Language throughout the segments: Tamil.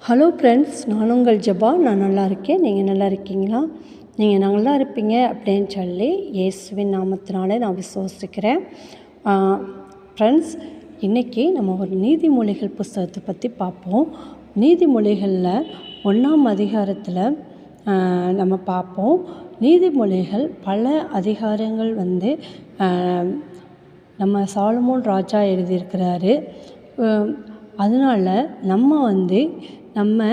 ஹலோ ஃப்ரெண்ட்ஸ், நான் உங்கள் ஜபா. நான் நல்லா இருக்கேன். நீங்கள் நல்லா இருக்கீங்களா? நீங்கள் நல்லா இருப்பீங்க அப்படின்னு சொல்லி இயேசுவின் நாமத்தினாலே நான் விசுவாசிக்கிறேன். ஃப்ரெண்ட்ஸ், இன்றைக்கி நம்ம ஒரு நீதிமொழிகள் புஸ்தகத்தை பற்றி பார்ப்போம். நீதிமொழிகளில் 1ஆம் அதிகாரத்தில் நம்ம பார்ப்போம். நீதிமொழிகள் பல அதிகாரங்கள் நம்ம சாலமோன் ராஜா எழுதியிருக்கிறாரு. அதனால் நம்ம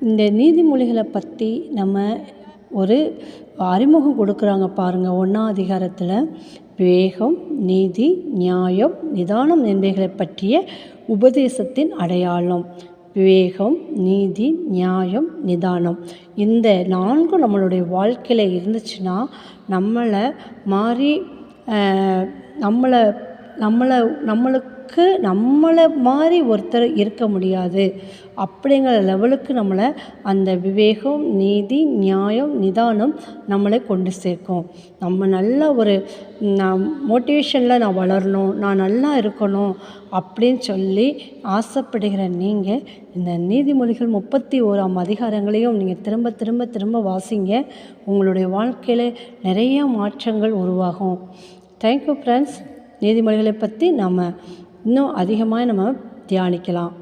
இந்த நீதிமொழிகளை பற்றி ஒரு அறிமுகம் கொடுக்குறாங்க பாருங்கள். 1ஆம் அதிகாரத்தில் விவேகம், நீதி, நியாயம், நிதானம் என்பவைகளை பற்றிய உபதேசத்தின் அடையாளம். விவேகம், நீதி, நியாயம், நிதானம், இந்த 4 நம்மளுடைய வாழ்க்கையில் இருந்துச்சுன்னா நம்மளை மாதிரி ஒருத்தர் இருக்க முடியாது. அப்படிங்கிற லெவலுக்கு நம்மளை அந்த விவேகம், நீதி, நியாயம், நிதானம் நம்மளை கொண்டு சேர்க்கும். நம்ம நல்ல ஒரு மோட்டிவேஷனில் நான் வளரணும், நான் நல்லா இருக்கணும் அப்படின்னு சொல்லி ஆசைப்படுகிற நீங்கள் இந்த நீதிமொழிகள் 31ஆம் அதிகாரங்களையும் நீங்கள் திரும்ப வாசிங்க. உங்களுடைய வாழ்க்கையில் நிறைய மாற்றங்கள் உருவாகும். Thank you friends. நீதிமொழிகளை பற்றி நம்ம இன்னும் அதிகமாக தியானிக்கலாம்.